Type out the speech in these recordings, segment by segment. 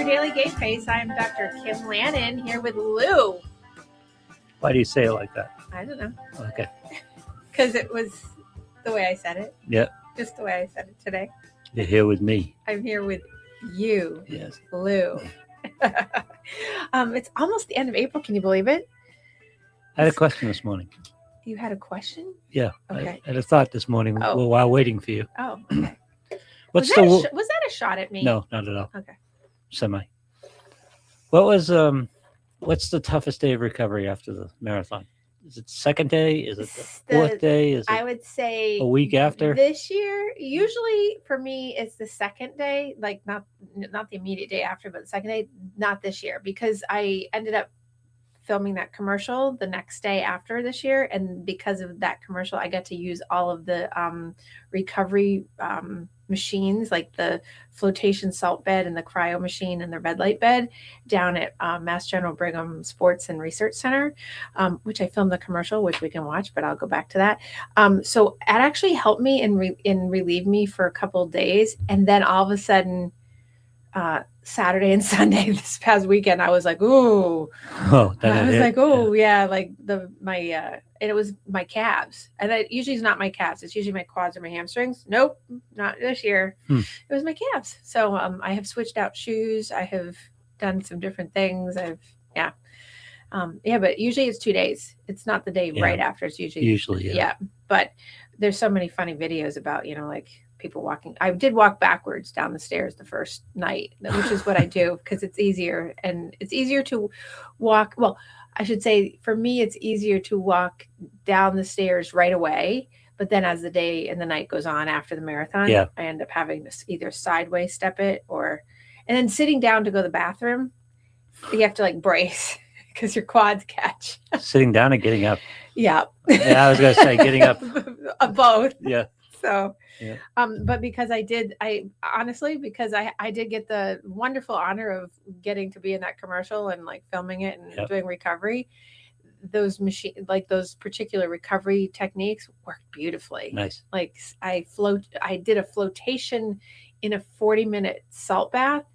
Daily Gameface. I'm Dr. Kim Lannon here with Lou. Why do you say it like that? I don't know. Okay. Because it was the way I said it. Yeah. Just the way I said it today. You're here with me. I'm here with you, Yes. Lou. It's almost the end of April. Can you believe it? I had a question this morning. You had a question? Yeah. Okay. I had a thought this morning while waiting for you. Oh, okay. Was that a shot at me? No, not at all. Okay. Semi. What's the toughest day of recovery after the marathon? Is it the second day? Is it the fourth day? Is it I would say a week after? This year, usually for me, it's the second day, like not the immediate day after, but the second day, not this year, because I ended up filming that commercial the next day after this year. And because of that commercial, I got to use all of the recovery machines, like the flotation salt bed and the cryo machine and the red light bed down at Mass General Brigham Sports and Research Center, which I filmed the commercial, which we can watch, but I'll go back to that. So it actually helped me and relieve me for a couple of days. And then all of a sudden, Saturday and Sunday this past weekend, I was like, ooh. Yeah, like and it was my calves. And usually it's not my calves. It's usually my quads or my hamstrings. Nope, not this year. It was my calves. So I have switched out shoes. I have done some different things. But usually it's 2 days. It's not the day right after. It's usually. Yeah. But there's so many funny videos about, like people walking. I did walk backwards down the stairs the first night, which is what I do because it's easier, and it's easier to walk. Well, I should say for me, it's easier to walk down the stairs right away. But then as the day and the night goes on after the marathon, I end up having to either sideways step it and then sitting down to go to the bathroom, you have to like brace because your quads catch. Sitting down and getting up. Yeah. I was going to say getting up. Both. Yeah. So, but because I did get the wonderful honor of getting to be in that commercial and like filming it and doing recovery, those particular recovery techniques worked beautifully. Nice. Like I did a flotation in a 40-minute salt bath,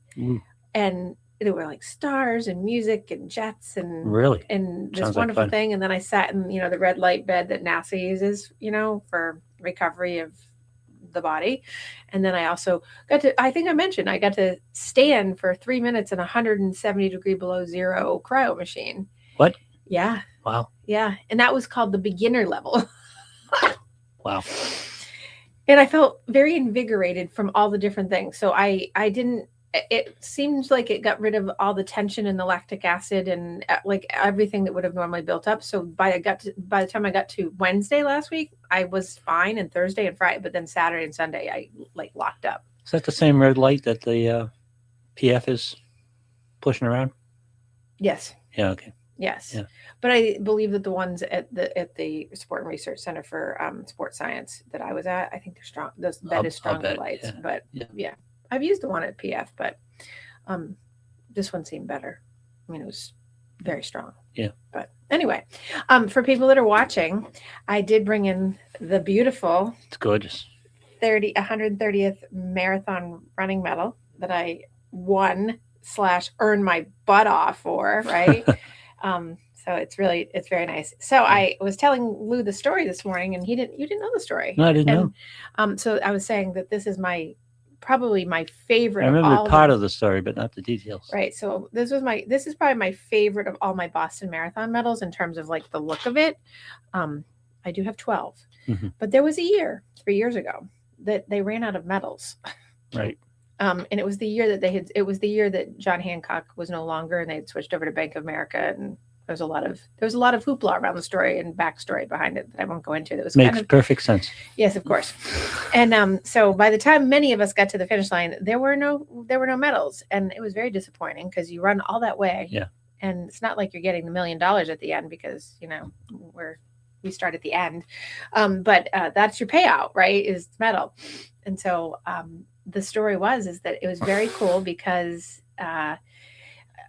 and there were like stars and music and jets and this Sounds wonderful thing. And then I sat in, the red light bed that NASA uses, for recovery of the body. And then I also got to stand for 3 minutes in 170 degree below zero cryo machine. What? Yeah. Wow. Yeah. And that was called the beginner level. Wow. And I felt very invigorated from all the different things. So it seems like it got rid of all the tension and the lactic acid and like everything that would have normally built up. So by the time I got to Wednesday last week, I was fine, and Thursday and Friday, but then Saturday and Sunday I like locked up. Is that the same red light that the PF is pushing around? Yes. Yeah. Okay. Yes. Yeah. But I believe that the ones at the Sport and Research Center for Sports Science that I was at, I think they're strong. That is stronger lights, but yeah. I've used the one at PF, but this one seemed better. I mean, it was very strong. Yeah. But anyway, for people that are watching, I did bring in the beautiful, it's gorgeous, 130th marathon running medal that I won / earned my butt off for, right? So it's very nice. So I was telling Lou the story this morning, and you didn't know the story. No, I didn't know. So I was saying that this is probably my favorite. I remember part of the story, but not the details. Right. So this is probably my favorite of all my Boston Marathon medals in terms of like the look of it. I do have 12, but there was a year 3 years ago that they ran out of medals. Right. And it was the year that John Hancock was no longer, and they had switched over to Bank of America, and there was a lot of hoopla around the story and backstory behind it that I won't go into. That was makes perfect sense. Yes, of course. And so by the time many of us got to the finish line, there were no medals, and it was very disappointing because you run all that way, and it's not like you're getting the $1 million at the end because we start at the end, but that's your payout, right? Is medal. And so the story is that it was very cool because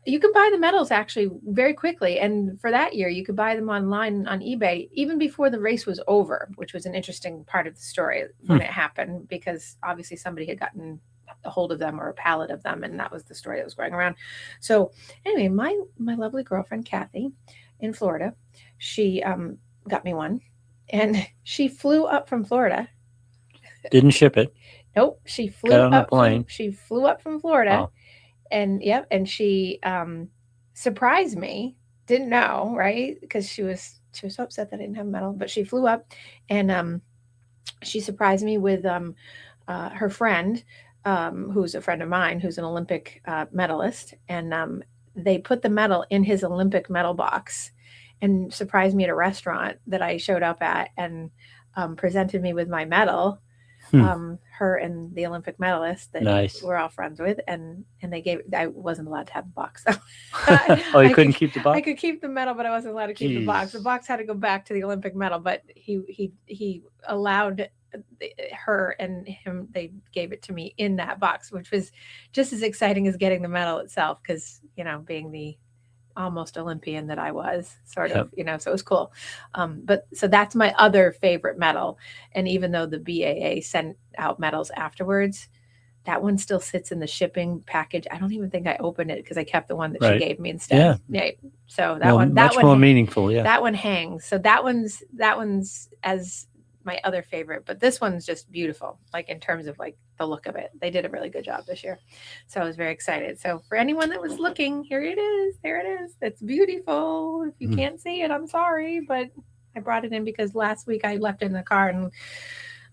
you could buy the medals actually very quickly. And for that year, you could buy them online on eBay, even before the race was over, which was an interesting part of the story when it happened, because obviously somebody had gotten a hold of them or a pallet of them, and that was the story that was going around. So anyway, my lovely girlfriend Kathy in Florida, she got me one, and she flew up from Florida. Didn't ship it. Nope, she flew Got on a up plane. she flew up from Florida, Oh. and yep, and she surprised me. Didn't know, right? Because she was so upset that I didn't have a medal, but she flew up, and she surprised me with her friend, who's a friend of mine, who's an Olympic medalist, and they put the medal in his Olympic medal box, and surprised me at a restaurant that I showed up at, and presented me with my medal. Her and the Olympic medalist that Nice. we're all friends with, and they gave. I wasn't allowed to have the box. So Oh, you couldn't keep the box? I could keep the medal, but I wasn't allowed to keep the box. The box had to go back to the Olympic medal, but he allowed her and him. They gave it to me in that box, which was just as exciting as getting the medal itself, because being the almost Olympian that I was, sort of, so it was cool. But so that's my other favorite medal. And even though the BAA sent out medals afterwards, that one still sits in the shipping package. I don't even think I opened it because I kept the one that she gave me instead. Yeah. So that one, much more meaningful. Yeah. That one hangs. So that one's as my other favorite, but this one's just beautiful, like in terms of like the look of it. They did a really good job this year, so I was very excited. So for anyone that was looking, here it is. There it is. It's beautiful. If you can't see it, I'm sorry, but I brought it in because last week I left it in the car and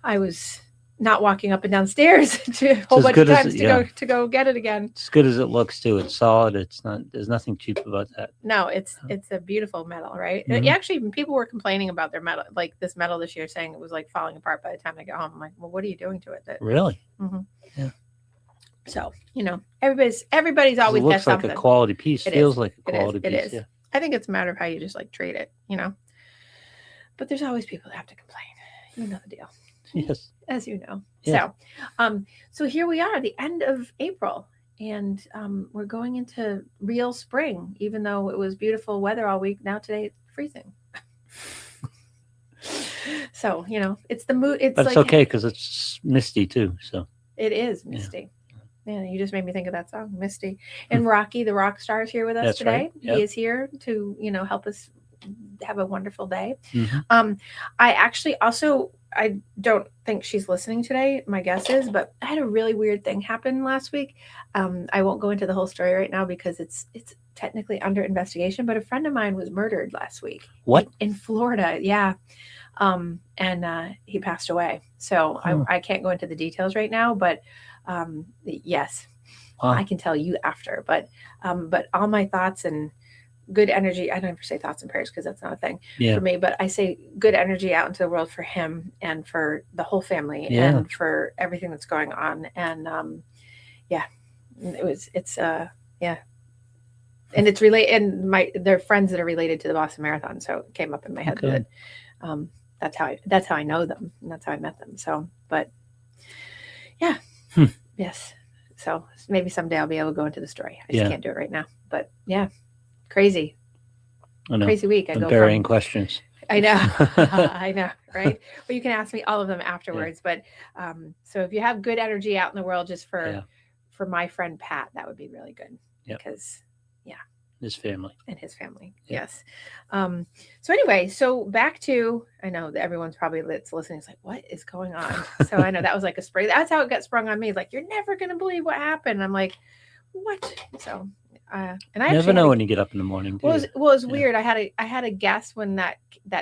I was not walking up and down stairs to a whole bunch of times to go get it again. As good as it looks too. It's solid. It's not. There's nothing cheap about that. No, it's a beautiful medal, right? Actually, people were complaining about their medal, like this medal this year, saying it was like falling apart by the time I got home. I'm like, well, what are you doing to it? Really? Yeah. So everybody's always it looks got like something. A quality piece. It feels like a quality piece. It is. Yeah. I think it's a matter of how you just like treat it, But there's always people that have to complain. You know the deal. Yes. As you know. Yes. So here we are, the end of April, and we're going into real spring, even though it was beautiful weather all week. Now today it's freezing. So, it's the mood. But it's okay because it's misty too. So it is misty. Yeah, you just made me think of that song, Misty. And Rocky, the rock star, is here with us today. Right. Yep. He is here to, help us have a wonderful day. I actually also, I don't think she's listening today, my guess is, but I had a really weird thing happen last week. I won't go into the whole story right now because it's technically under investigation, but a friend of mine was murdered last week. What? In Florida, yeah. And he passed away. So I can't go into the details right now, but yes, I can tell you after. But all my thoughts and good energy. I don't ever say thoughts and prayers because that's not a thing for me, but I say good energy out into the world for him and for the whole family and for everything that's going on. And and it's related, and they're friends that are related to the Boston Marathon. So it came up in my head that that's how I know them and that's how I met them. So, but yeah, yes. So maybe someday I'll be able to go into the story. I just can't do it right now, but yeah. Crazy. I know. Crazy week. Burying questions. I know. I know, right? Well, you can ask me all of them afterwards. But so if you have good energy out in the world just for my friend Pat, that would be really good. Because his family. And his family. Yes. So anyway, back to, I know that everyone's probably listening. It's like, what is going on? So I know that was like a spray. That's how it got sprung on me. It's like, you're never going to believe what happened. And I'm like, what? So and I never know when you get up in the morning. It was weird. I had a guess when that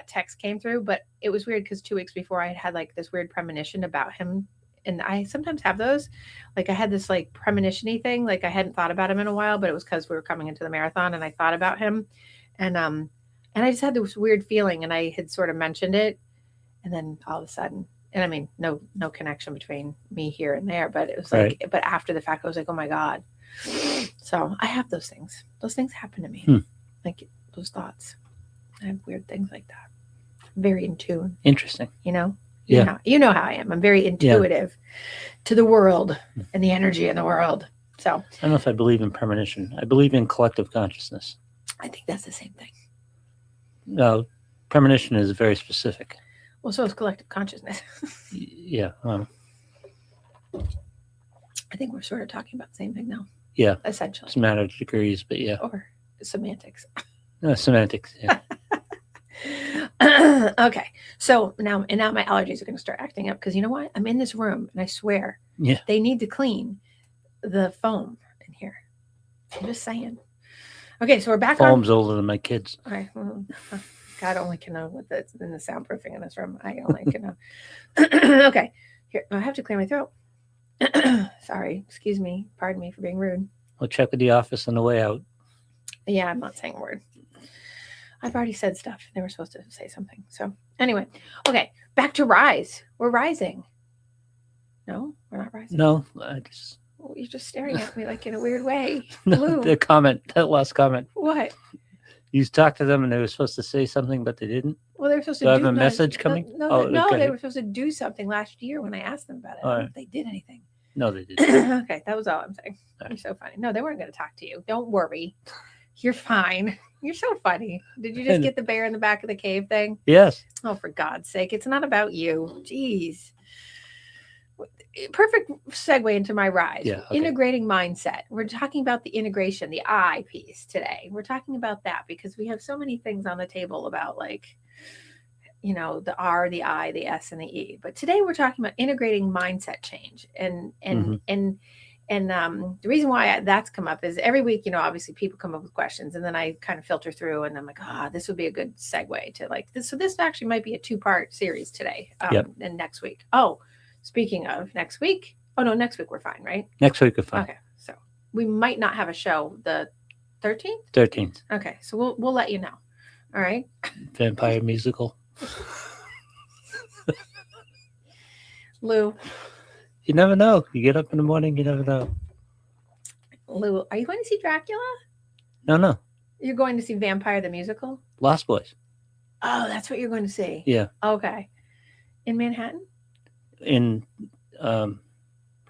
text came through, but it was weird because 2 weeks before I had like this weird premonition about him, and I sometimes have those. Like I had this like premonition-y thing, like I hadn't thought about him in a while, but it was because we were coming into the marathon, and I thought about him, and I just had this weird feeling, and I had sort of mentioned it, and then all of a sudden, and I mean, no connection between me here and there, but it was like, but after the fact, I was like, oh my God. So I have those things. Those things happen to me. Like those thoughts. I have weird things like that. I'm very in tune. Interesting. You know how I am. I'm very intuitive to the world and the energy in the world. So I don't know if I believe in premonition. I believe in collective consciousness. I think that's the same thing. No, premonition is very specific. Well, so is collective consciousness. Yeah. I think we're sort of talking about the same thing now. Yeah. Essentially. It's a matter of degrees, but yeah. Or semantics. No, semantics. Yeah. Okay. So now my allergies are going to start acting up because you know what? I'm in this room and I swear Yeah. they need to clean the foam in here. I'm just saying. Okay, so we're back Foam's older than my kids. on. Okay. Well, God only can know what's in the soundproofing in this room. I only can know. Okay. Here, I have to clear my throat. Sorry. Excuse me. Pardon me for being rude. We'll check with the office on the way out. Yeah, I'm not saying a word. I've already said stuff. They were supposed to say something. So anyway, okay, back to rise. We're rising. No, we're not rising. No, Oh, you're just staring at me like in a weird way. No, that last comment. What? You talked to them and they were supposed to say something, but they didn't. Well, they were supposed to do I have a message coming? No, they were supposed to do something last year when I asked them about it. I don't know if they did anything. No, they didn't. Okay, that was all I'm saying. You're so funny. No, they weren't going to talk to you. Don't worry. You're fine. You're so funny. Did you just get the bear in the back of the cave thing? Yes. Oh, for God's sake. It's not about you. Jeez. Perfect segue into my rise. Yeah, okay. Integrating mindset. We're talking about the integration, the I piece today. We're talking about that because we have so many things on the table about like, you know, the R, the I, the S, and the E. But today we're talking about integrating mindset change. And the reason why that's come up is every week, you know, obviously people come up with questions and then I kind of filter through and I'm like, this would be a good segue to like this. So this actually might be a 2-part series today and next week. Oh, speaking of next week. Oh no, next week we're fine, right? Next week we're fine. Okay. So we might not have a show the 13th? 13th. Okay. So we'll let you know. All right. Vampire musical. Lou. You never know. You get up in the morning, you never know. Lou, are you going to see Dracula? No. You're going to see Vampire the Musical? Lost Boys. Oh, that's what you're going to see. Yeah. Okay. In Manhattan? In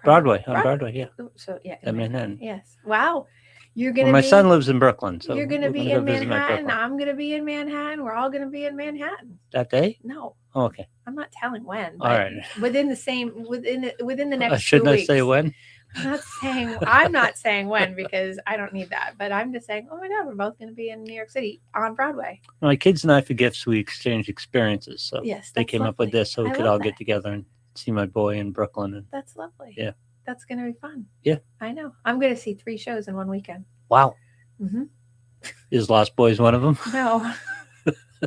Broadway. On Broadway, yeah. So yeah. In Manhattan. Yes. Wow. You're gonna my son lives in Brooklyn, so you're gonna be in Manhattan. I'm gonna be in Manhattan. We're all gonna be in Manhattan. That day? No. Oh, okay. I'm not telling when. All right. Within the next shouldn't 2 I weeks. say when? I'm not saying when because I don't need that. But I'm just saying, oh my God, we're both gonna be in New York City on Broadway. My kids and I, for gifts, we exchange experiences. So yes, they came up with this so we could all get together and see my boy in Brooklyn. And that's lovely. Yeah. That's gonna be fun. Yeah. I know. I'm gonna see 3 shows in one weekend. Wow. Mm-hmm. Is Lost Boys one of them? No.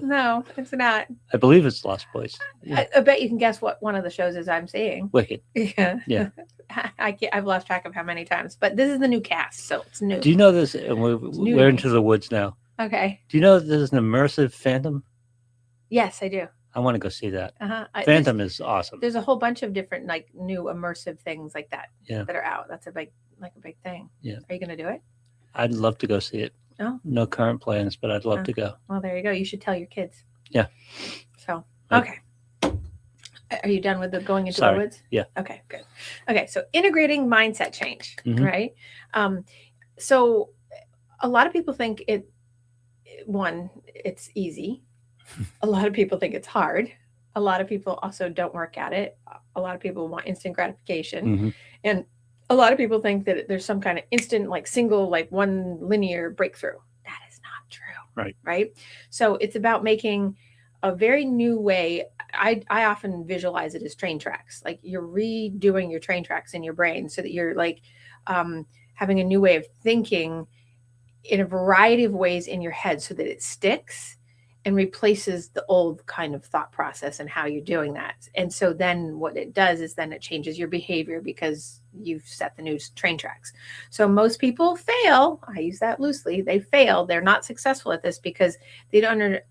No, it's not. I believe it's Lost Boys. Yeah. I bet you can guess what one of the shows is I'm seeing. Wicked. Yeah. Yeah. I've lost track of how many times, but this is the new cast, so it's new. Do you know this? We're into the woods now. Okay. Do you know there's an immersive Phantom? Yes, I do. I want to go see that. Phantom is awesome. There's a whole bunch of different like new immersive things like that that are out. That's a big thing. Yeah. Are you going to do it? I'd love to go see it. Oh. No current plans, but I'd love to go. Well, there you go. You should tell your kids. Yeah. So, okay. Are you done with the going into the woods? Yeah. Okay, good. Okay, so integrating mindset change, mm-hmm. right? So a lot of people think it's easy. A lot of people think it's hard. A lot of people also don't work at it. A lot of people want instant gratification. Mm-hmm. And a lot of people think that there's some kind of instant, like single, like one linear breakthrough. That is not true. Right. So it's about making a very new way. I often visualize it as train tracks. Like you're redoing your train tracks in your brain so that you're like having a new way of thinking in a variety of ways in your head so that it sticks and replaces the old kind of thought process and how you're doing that. And so then what it does is then it changes your behavior because you've set the new train tracks. So most people fail. I use that loosely. They fail. They're not successful at this because they don't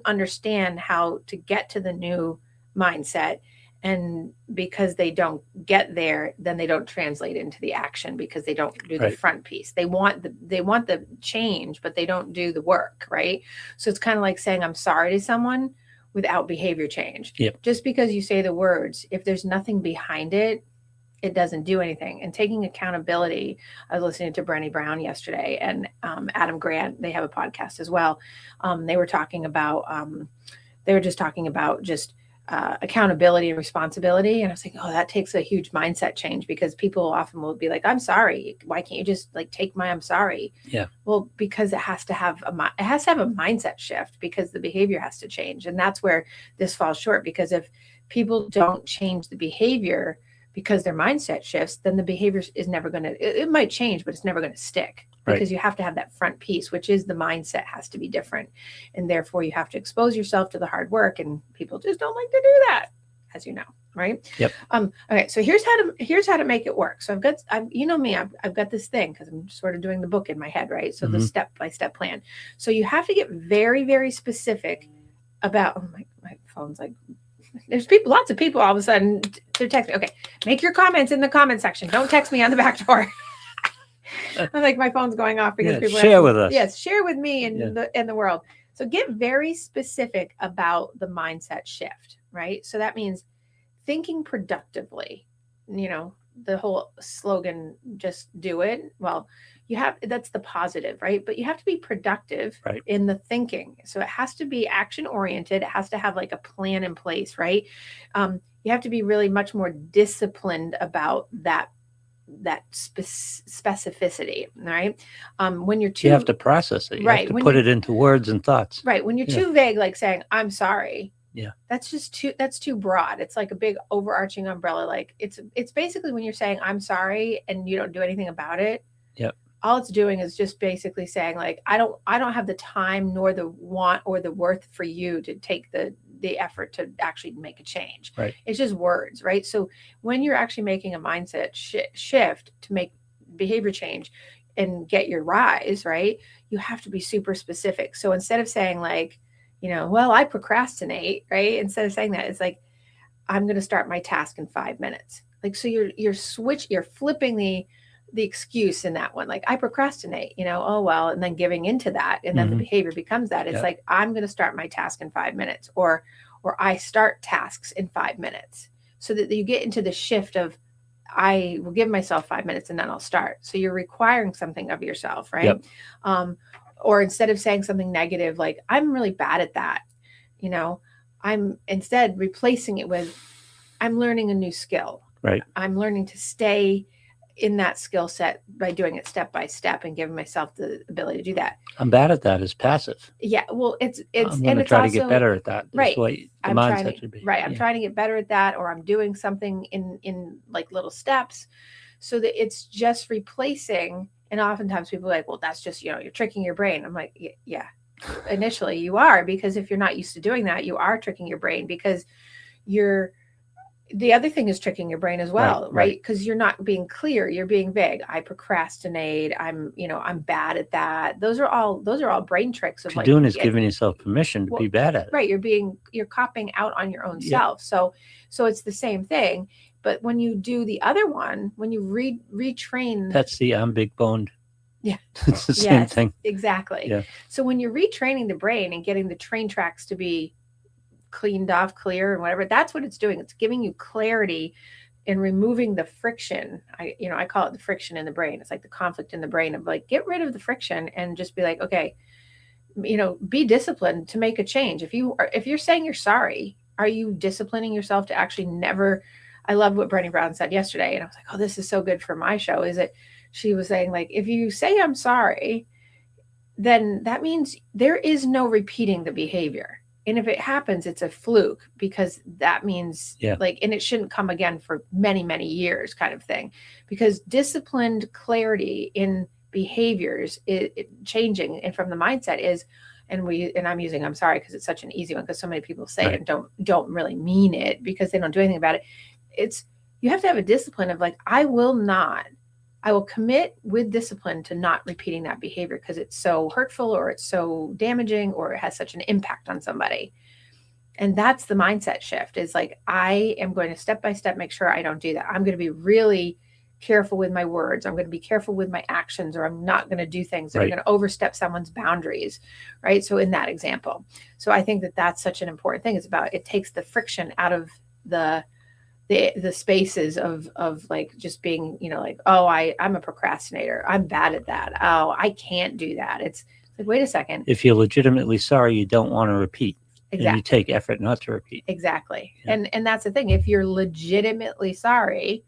understand how to get to the new mindset. And because they don't get there, then they don't translate into the action because they don't do the front piece. They want the change, but they don't do the work, right? So it's kind of like saying I'm sorry to someone without behavior change. Yep. Just because you say the words, if there's nothing behind it, it doesn't do anything. And taking accountability, I was listening to Brené Brown yesterday and Adam Grant, they have a podcast as well. They were just talking about just accountability and responsibility. And I was like, oh, that takes a huge mindset change, because people often will be like, I'm sorry. Why can't you just like take my I'm sorry? Yeah. Well, because it has to have a mindset shift, because the behavior has to change. And that's where this falls short, because if people don't change the behavior because their mindset shifts, then the behavior is never going to, it might change, but it's never going to stick, because you have to have that front piece, which is the mindset has to be different. And therefore you have to expose yourself to the hard work, and people just don't like to do that, as you know. Right. Yep. Okay. So here's how to make it work. So you know me, I've got this thing, because I'm sort of doing the book in my head. Right. So the step-by-step plan. So you have to get very, very specific about, oh my phone's like, there's lots of people all of a sudden they're texting. Okay. Make your comments in the comment section. Don't text me on the back door. I'm like, my phone's going off because people share with us. Yes. Share with me in the world. So get very specific about the mindset shift, right? So that means thinking productively, the whole slogan, just do it. Well, that's the positive, right? But you have to be productive in the thinking. So it has to be action oriented. It has to have like a plan in place, right? You have to be really much more disciplined about that specificity, right? When you're too, you have to process it. You have to put it into words and thoughts. Right. When you're too vague, like saying, I'm sorry. Yeah. That's too broad. It's like a big overarching umbrella. Like it's basically when you're saying, I'm sorry, and you don't do anything about it. Yep. All it's doing is just basically saying, like, I don't have the time nor the want or the worth for you to take the effort to actually make a change. Right. It's just words, right? So when you're actually making a mindset shift to make behavior change and get your rise, right, you have to be super specific. So instead of saying like, well, I procrastinate, right? Instead of saying that, it's like, I'm going to start my task in 5 minutes. Like, so you're flipping the excuse in that one. Like, I procrastinate, oh, well, and then giving into that. And then the behavior becomes that. It's like, I'm going to start my task in 5 minutes, or I start tasks in 5 minutes, so that you get into the shift of, I will give myself 5 minutes and then I'll start. So you're requiring something of yourself, right? Yep. Or instead of saying something negative, like, I'm really bad at that, I'm instead replacing it with, I'm learning a new skill. Right. I'm learning to stay in that skill set by doing it step by step and giving myself the ability to do that. I'm bad at that is passive. Yeah. Well, it's I'm going to try to get better at that. Right. The mindset should be. Right. I'm trying to get better at that, or I'm doing something in like little steps, so that it's just replacing. And oftentimes people are like, well, that's just, you're tricking your brain. I'm like, yeah, initially you are, because if you're not used to doing that, you are tricking your brain, because the other thing is tricking your brain as well, right? Because you're not being clear, you're being vague. I procrastinate. I'm bad at that. Those are all brain tricks of, what you're doing is giving yourself permission to be bad at it. Right. You're copping out on your own self. So it's the same thing. But when you do the other one, when you retrain, that's the I'm big boned. Yeah. It's the same thing. Exactly. Yeah. So when you're retraining the brain and getting the train tracks to be cleaned off, clear, and whatever, that's what it's doing. It's giving you clarity and removing the friction. I call it the friction in the brain. It's like the conflict in the brain of like, get rid of the friction and just be like, okay, be disciplined to make a change. If you're saying you're sorry, are you disciplining yourself to actually never? I love what Brené Brown said yesterday, and I was like, oh, this is so good for my show. Is it? She was saying, like, if you say I'm sorry, then that means there is no repeating the behavior. And if it happens, it's a fluke, because that means and it shouldn't come again for many, many years, kind of thing, because disciplined clarity in behaviors, it changing, and from the mindset is, and I'm using I'm sorry because it's such an easy one, because so many people say it and don't really mean it because they don't do anything about it. It's, you have to have a discipline of like, I will commit with discipline to not repeating that behavior because it's so hurtful, or it's so damaging, or it has such an impact on somebody. And that's the mindset shift, is like, I am going to step by step make sure I don't do that. I'm going to be really careful with my words. I'm going to be careful with my actions, or I'm not going to do things that are going to overstep someone's boundaries. Right. So in that example, so I think that that's such an important thing. It's about, it takes the friction out of the spaces of like just being, like, oh, I'm a procrastinator. I'm bad at that. Oh, I can't do that. It's like, wait a second. If you're legitimately sorry, you don't want to repeat. And you take effort not to repeat. Exactly. Yeah. And that's the thing. If you're legitimately sorry,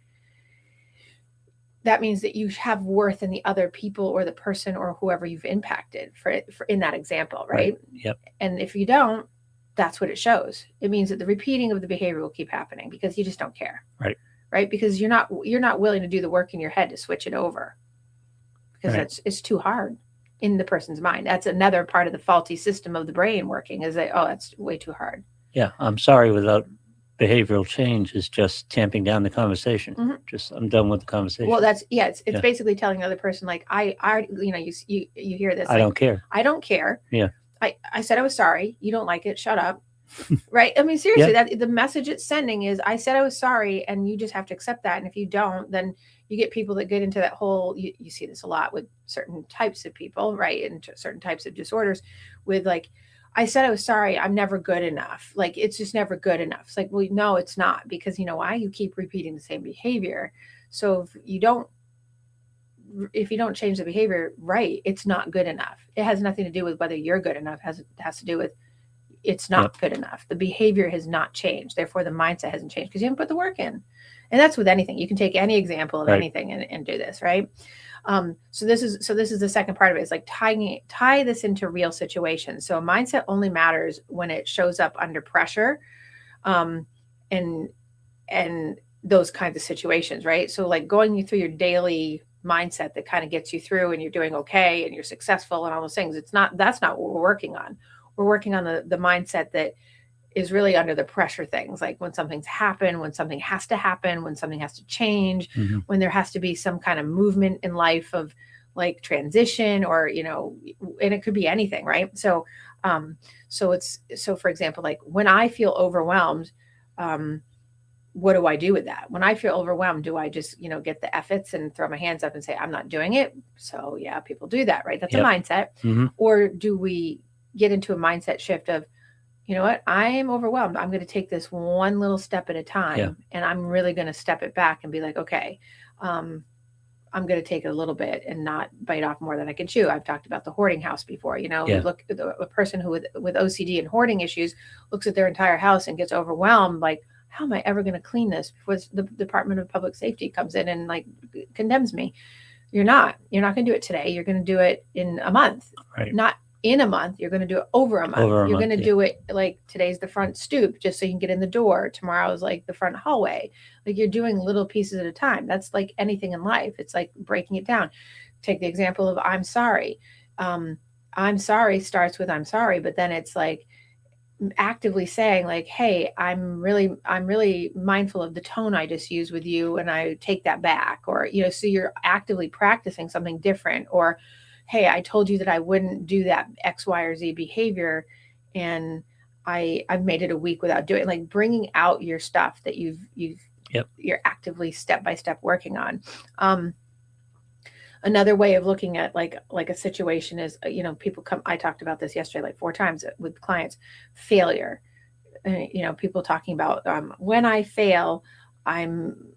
that means that you have worth in the other people or the person or whoever you've impacted for in that example, right? Yep. And if you don't, that's what it shows. It means that the repeating of the behavior will keep happening because you just don't care. Right? Because you're not willing to do the work in your head to switch it over. Because it's too hard in the person's mind. That's another part of the faulty system of the brain working, is that, oh, that's way too hard. Yeah, I'm sorry without behavioral change is just tamping down the conversation. Mm-hmm. Just, I'm done with the conversation. Well, it's basically telling the other person, like, I you hear this. I don't care. I don't care. Yeah. I said I was sorry. You don't like it. Shut up. Right. I mean, seriously, that the message it's sending is, I said I was sorry, and you just have to accept that. And if you don't, then you get people that get into that whole, you see this a lot with certain types of people, right? And certain types of disorders with, like, I said I was sorry. I'm never good enough. Like, it's just never good enough. It's like, well, no, it's not, because you know why? You keep repeating the same behavior. So if you don't change the behavior, right, it's not good enough. It has nothing to do with whether you're good enough. It has to do with, it's not good enough. The behavior has not changed. Therefore, the mindset hasn't changed because you haven't put the work in. And that's with anything. You can take any example of anything and do this, right? So this is the second part of it, is like tie this into real situations. So a mindset only matters when it shows up under pressure, and those kinds of situations, right? So like going you through your daily mindset that kind of gets you through and you're doing okay and you're successful and all those things. That's not what we're working on. We're working on the mindset that is really under the pressure things, like when something's happened, when something has to happen, when something has to change, when there has to be some kind of movement in life of like transition, or, and it could be anything, right? So for example, like when I feel overwhelmed, what do I do with that? When I feel overwhelmed, do I just, get the efforts and throw my hands up and say, I'm not doing it? So yeah, people do that, right? That's a mindset. Or do we get into a mindset shift of, you know what, I am overwhelmed. I'm going to take this one little step at a time, and I'm really going to step it back and be like, okay, I'm going to take it a little bit and not bite off more than I can chew. I've talked about the hoarding house before. You look at a person who with OCD and hoarding issues looks at their entire house and gets overwhelmed. Like, how am I ever going to clean this before the Department of Public Safety comes in and like condemns me? You're not going to do it today. You're going to do it in a month, not in a month. You're going to do it over a month. You're going to do it like today's the front stoop just so you can get in the door. Tomorrow's like the front hallway. Like, you're doing little pieces at a time. That's like anything in life. It's like breaking it down. Take the example of I'm sorry. I'm sorry starts with I'm sorry, but then it's like actively saying like, hey, I'm really mindful of the tone I just used with you, and I take that back. Or, so you're actively practicing something different. Or, hey, I told you that I wouldn't do that X, Y, or Z behavior, and I've made it a week without doing it. Like bringing out your stuff that you're actively step by step working on. Another way of looking at like a situation is, people come. I talked about this yesterday, like 4 times with clients. Failure. People talking about when I fail, I'm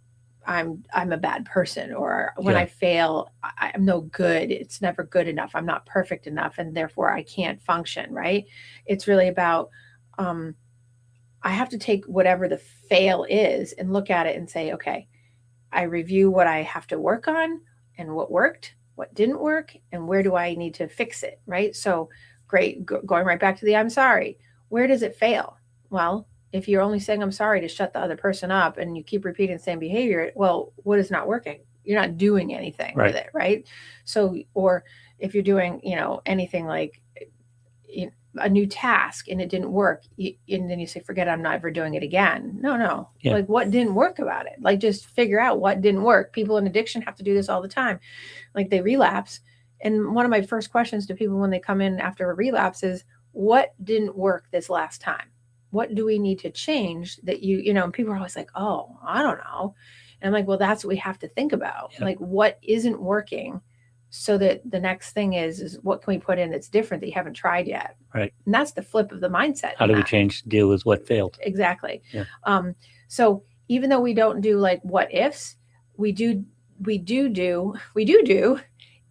a bad person, or when I fail, I'm no good. It's never good enough. I'm not perfect enough, and therefore I can't function, right? It's really about, I have to take whatever the fail is and look at it and say, okay, I review what I have to work on and what worked, what didn't work, and where do I need to fix it, right? So great, going right back to the I'm sorry. Where does it fail? Well, if you're only saying I'm sorry to shut the other person up and you keep repeating the same behavior, well, what is not working? You're not doing anything with it, right? So, or if you're doing, anything like a new task and it didn't work, and then you say, forget it, I'm not ever doing it again. No. Yeah. Like, what didn't work about it? Like, just figure out what didn't work. People in addiction have to do this all the time. Like, they relapse. And one of my first questions to people when they come in after a relapse is, what didn't work this last time? What do we need to change that and people are always like, oh, I don't know. And I'm like, well, that's what we have to think about. Yep. Like, what isn't working, so that the next thing is what can we put in that's different that you haven't tried yet? Right. And that's the flip of the mindset. How do we change to deal with what failed? Exactly. Yeah. So even though we don't do like what ifs, we do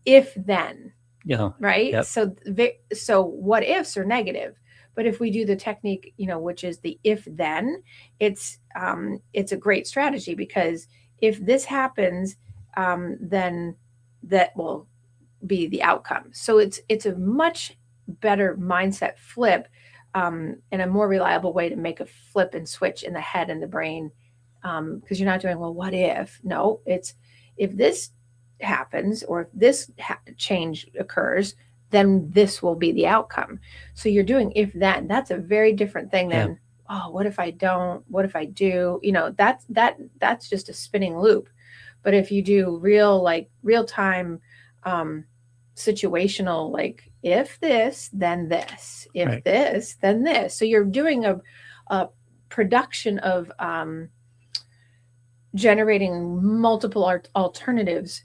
if then. Yeah. Right. Yep. So what ifs are negative, But if we do the technique, which is the if then, it's a great strategy, because if this happens, then that will be the outcome. So it's a much better mindset flip, and a more reliable way to make a flip and switch in the head and the brain, because you're not doing, well, what if? No, it's if this happens, or if this change occurs, then this will be the outcome. So you're doing if then. That's a very different thing than, oh, what if I don't? What if I do? That's just a spinning loop. But if you do real time, situational, like if this, then this, if Right. this, then this. So you're doing a production of generating multiple alternatives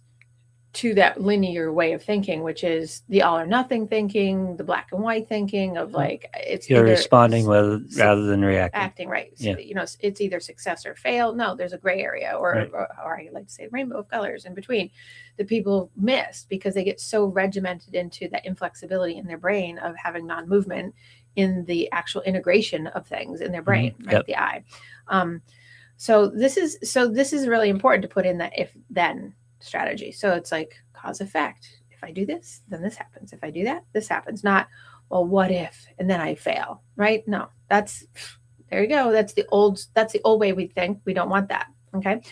to that linear way of thinking, which is the all or nothing thinking, the black and white thinking of like, it's You're either responding rather than reacting. acting, right? Yeah. So, it's either success or fail. No, there's a gray area, or, Right. or I like to say rainbow of colors in between that people miss, because they get so regimented into that inflexibility in their brain of having non-movement in the actual integration of things in their brain, right? Yep. The eye. So this is really important to put in that if then strategy. So it's like cause effect. If I do this, then this happens. If I do that, this happens. Not, well, what if, and then I fail, right? No, there you go. That's the old way we think. We don't want that. Okay.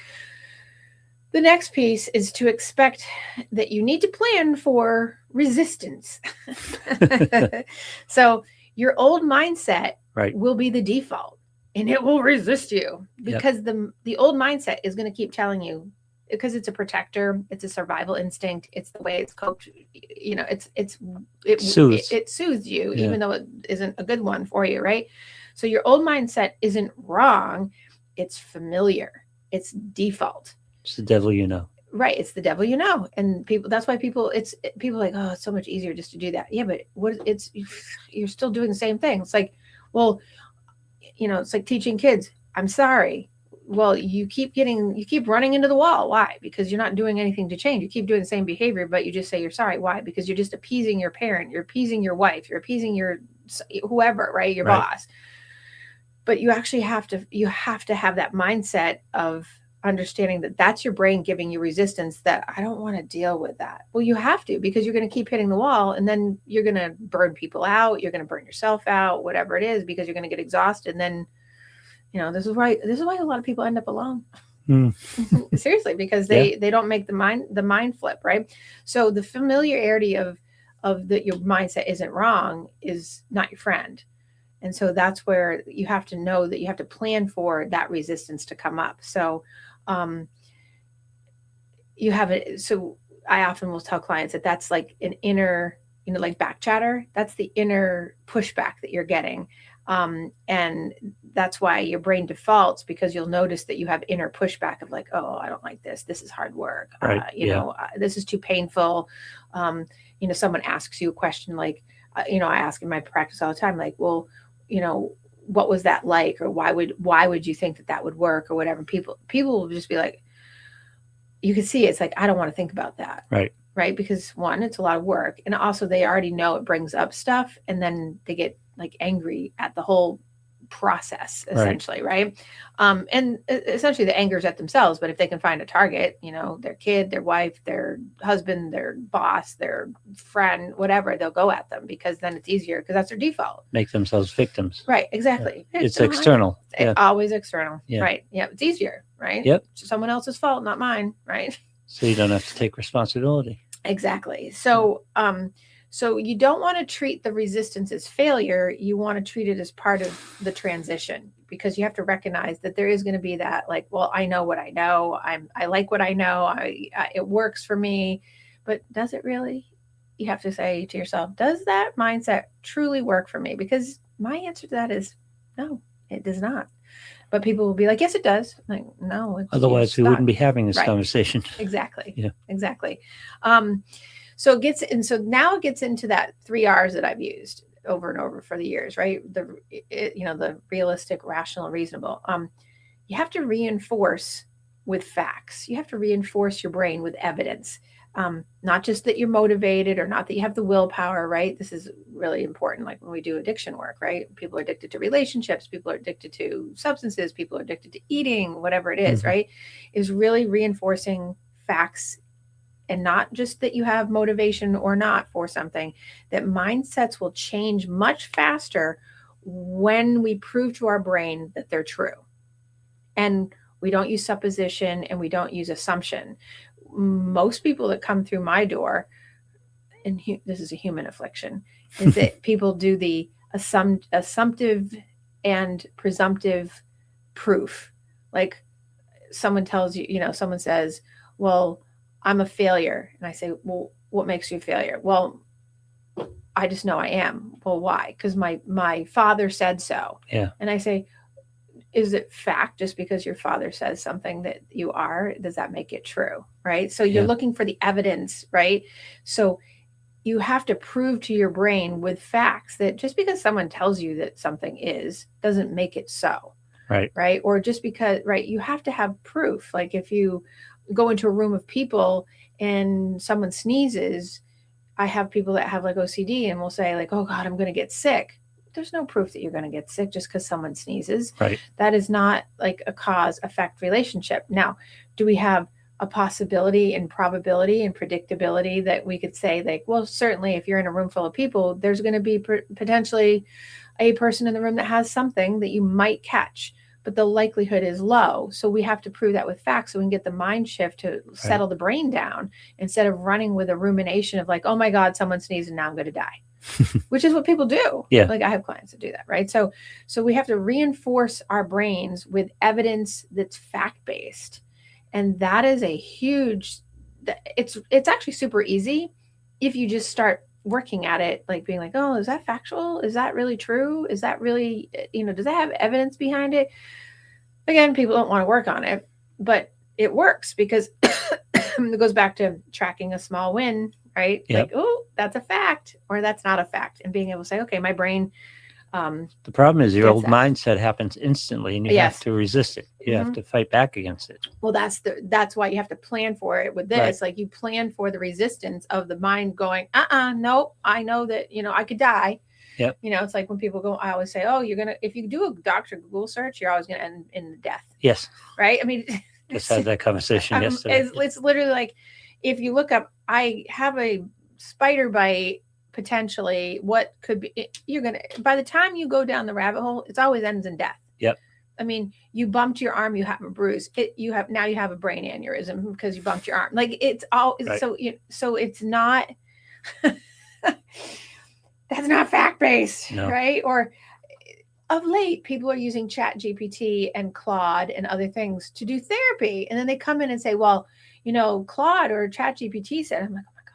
The next piece is to expect that you need to plan for resistance. So your old mindset will be the default, and it will resist you, because the old mindset is going to keep telling you, because it's a protector, it's a survival instinct, it's the way it's coped, it soothes you, even though it isn't a good one for you, right? So your old mindset isn't wrong, it's familiar, it's default. It's the devil you know. Right, it's the devil you know. And that's why people are like, oh, it's so much easier just to do that. Yeah, but you're still doing the same thing. It's like, well, it's like teaching kids, I'm sorry. Well, you keep running into the wall. Why? Because you're not doing anything to change. You keep doing the same behavior, but you just say you're sorry. Why? Because you're just appeasing your parent, you're appeasing your wife, you're appeasing your whoever, right? Your boss. But you actually have to have that mindset of understanding that that's your brain giving you resistance, that I don't want to deal with that. Well, you have to, because you're going to keep hitting the wall, and then you're going to burn people out. You're going to burn yourself out, whatever it is, because you're going to get exhausted. And then, this is why a lot of people end up alone. Seriously, because they don't make the mind flip, right? So the familiarity of your mindset isn't wrong is not your friend. And so that's where you have to know that you have to plan for that resistance to come up. So you have it. So I often will tell clients that that's like an inner, like back chatter. That's the inner pushback that you're getting. And that's why your brain defaults, because you'll notice that you have inner pushback of like, oh, I don't like this. This is hard work. This is too painful. Someone asks you a question like, I ask in my practice all the time, like, well, what was that like? Or why would you think that would work, or whatever? People will just be like, you can see it's like, I don't want to think about that. Right. Because one, it's a lot of work. And also they already know it brings up stuff, and then they get like angry at the whole process, essentially. Right. And essentially the anger is at themselves, but if they can find a target, their kid, their wife, their husband, their boss, their friend, whatever, they'll go at them, because then it's easier, because that's their default. Make themselves victims. Right. Exactly. Yeah. It's external. Always external. Yeah. Right. Yeah. It's easier. Right. Yep. It's someone else's fault, not mine. Right. So you don't have to take responsibility. Exactly. So, so you don't want to treat the resistance as failure. You want to treat it as part of the transition, because you have to recognize that there is going to be that, like, well, I know what I know. I like what I know. It works for me, but does it really? You have to say to yourself, does that mindset truly work for me? Because my answer to that is no, it does not. But people will be like, yes, it does. Like, no. Otherwise, we wouldn't be having this conversation. Exactly. Yeah. Exactly. So now it gets into that 3 R's that I've used over and over for the years, right? The realistic, rational, reasonable. You have to reinforce with facts. You have to reinforce your brain with evidence. Not just that you're motivated or not that you have the willpower, right? This is really important. Like when we do addiction work, right? People are addicted to relationships, people are addicted to substances, people are addicted to eating, whatever it is, right? Is really reinforcing facts, and not just that you have motivation or not for something, that mindsets will change much faster when we prove to our brain that they're true. And we don't use supposition and we don't use assumption. Most people that come through my door, and this is a human affliction, is that people do the assumptive and presumptive proof. Like someone tells you, someone says, well, I'm a failure. And I say, well, what makes you a failure? Well, I just know I am. Well, why? Because my father said so. Yeah. And I say, is it fact just because your father says something that you are? Does that make it true? Right. So you're looking for the evidence, right? So you have to prove to your brain with facts that just because someone tells you that something is doesn't make it so. Right. Right. Or just because, right, you have to have proof. Like if you go into a room of people and someone sneezes, I have people that have like OCD and will say like, oh God, I'm going to get sick. There's no proof that you're going to get sick just because someone sneezes. Right. That is not like a cause-effect relationship. Now, do we have a possibility and probability and predictability that we could say like, well, certainly if you're in a room full of people, there's going to be potentially a person in the room that has something that you might catch, but the likelihood is low. So we have to prove that with facts so we can get the mind shift to settle the brain down instead of running with a rumination of like, oh my God, someone sneezed and now I'm going to die. Which is what people do. Yeah. Like I have clients that do that, right? So we have to reinforce our brains with evidence that's fact-based. And that is a huge, it's actually super easy if you just start working at it, like being like, oh, is that factual? Is that really true? Is that really, does that have evidence behind it? Again, people don't want to work on it, but it works because it goes back to tracking a small win, right? Yep. Like, oh, that's a fact or that's not a fact. And being able to say, okay, my brain. The problem is your old mindset happens instantly and you have to resist it. You have to fight back against it. Well, that's why you have to plan for it with this. Right. Like you plan for the resistance of the mind going, nope, I know that, I could die. Yep. It's like when people go, I always say, oh, if you do a Dr. Google search, you're always going to end in death. Yes. Right. I mean, just had that conversation yesterday. It's literally like, if you look up, I have a spider bite, potentially what could be, by the time you go down the rabbit hole, it always ends in death. Yep. I mean, you bumped your arm, you have a bruise. You have a brain aneurysm because you bumped your arm. Like it's all right. So it's not, that's not fact-based, right? Or of late, people are using ChatGPT and Claude and other things to do therapy. And then they come in and say, well, Claude or ChatGPT said, I'm like, oh my God.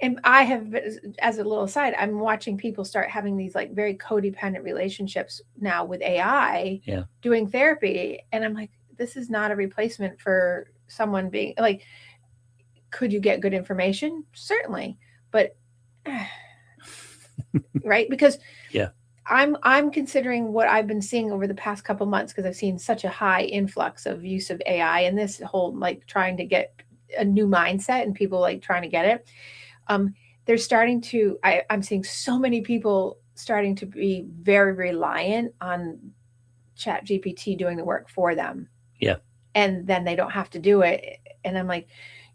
And I have, as a little aside, I'm watching people start having these like very codependent relationships now with AI doing therapy. And I'm like, this is not a replacement for someone being like, could you get good information? Certainly. But right. Because I'm considering what I've been seeing over the past couple months, because I've seen such a high influx of use of AI and this whole like trying to get a new mindset and people like trying to get it. They're starting to, I'm seeing so many people starting to be very reliant on ChatGPT doing the work for them. Yeah. And then they don't have to do it. And I'm like,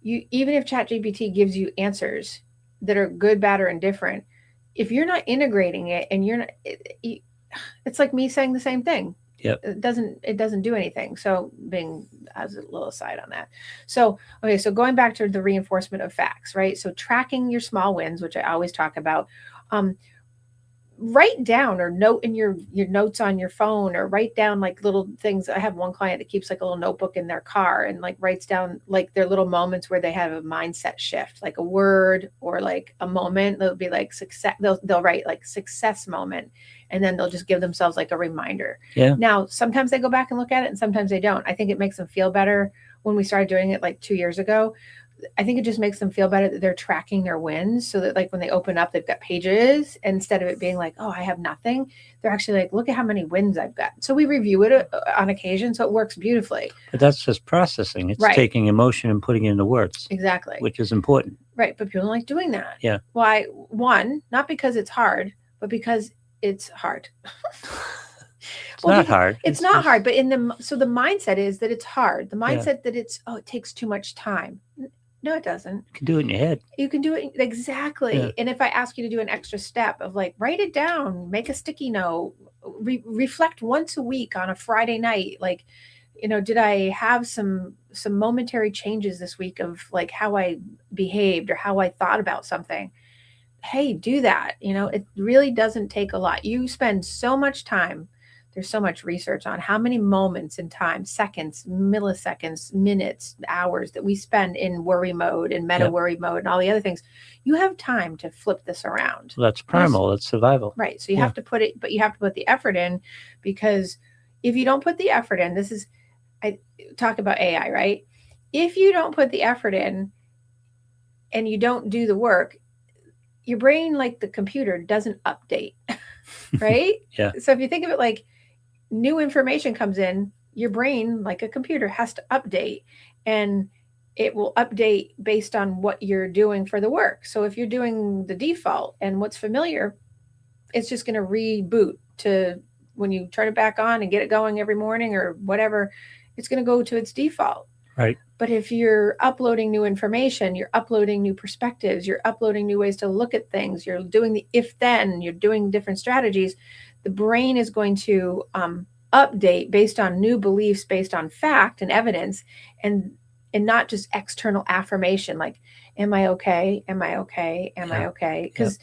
even if ChatGPT gives you answers that are good, bad, or indifferent, if you're not integrating it and you're not, it's like me saying the same thing. Yep. It doesn't do anything. So being as a little aside on that. So, okay. So going back to the reinforcement of facts, right? So tracking your small wins, which I always talk about, write down or note in your notes on your phone, or write down like little things. I have one client that keeps like a little notebook in their car and like writes down like their little moments where they have a mindset shift, like a word or like a moment. They'll be like success. They'll write like success moment. And then they'll just give themselves like a reminder. Yeah. Now, sometimes they go back and look at it and sometimes they don't. I think it makes them feel better when we started doing it like 2 years ago I think it just makes them feel better that they're tracking their wins, so that like when they open up, they've got pages, instead of it being like, oh, I have nothing. They're actually like, look at how many wins I've got. So we review it on occasion, so it works beautifully. But that's just processing. It's Right. taking emotion and putting it into words, Exactly. which is important. Right. But people don't like doing that. Yeah. Why? One, not because it's hard, but because it's hard. It's not hard. It's not hard, but so the mindset is that it's hard. The mindset that it takes too much time. No, it doesn't. You can do it in your head. You can do it exactly. Yeah. And if I ask you to do an extra step of like, write it down, make a sticky note, reflect once a week on a Friday night, like, did I have some momentary changes this week of like how I behaved or how I thought about something? Hey, do that. It really doesn't take a lot. You spend so much time. There's so much research on how many moments in time, seconds, milliseconds, minutes, hours that we spend in worry mode and meta worry mode and all the other things. You have time to flip this around. Well, that's primal. That's survival. Right. So you have to put it, but you have to put the effort in, because if you don't put the effort in, I talk about AI, right? If you don't put the effort in and you don't do the work, your brain, like the computer, doesn't update, right? Yeah. So if you think of it like new information comes in, your brain, like a computer, has to update, and it will update based on what you're doing for the work. So if you're doing the default and what's familiar, it's just going to reboot to when you turn it back on and get it going every morning or whatever, it's going to go to its default. Right. But if you're uploading new information, you're uploading new perspectives, you're uploading new ways to look at things, you're doing the if-then, you're doing different strategies, the brain is going to update based on new beliefs, based on fact and evidence, and not just external affirmation like, am I okay? Am I okay? Am I okay? Because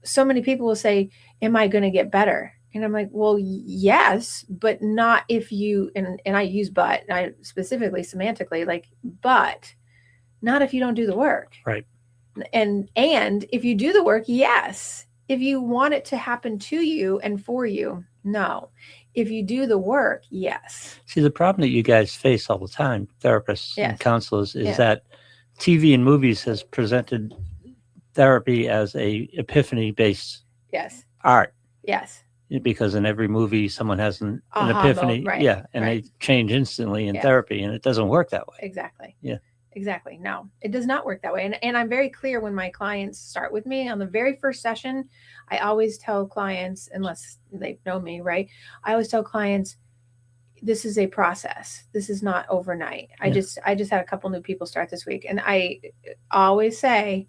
so many people will say, am I going to get better? And I'm like, well, yes, but not if you, and I use but, and I specifically semantically like, but not if you don't do the work. Right. And if you do the work, yes. If you want it to happen to you and for you, no. If you do the work, yes. See, the problem that you guys face all the time, therapists and counselors, is that TV and movies has presented therapy as a epiphany-based art. Yes. Because in every movie, someone has an epiphany. Right. Yeah. And they change instantly in therapy, and it doesn't work that way. Exactly. Yeah. Exactly. No, it does not work that way. And I'm very clear when my clients start with me on the very first session. I always tell clients, unless they know me, right? I always tell clients, this is a process. This is not overnight. I just had a couple new people start this week, and I always say,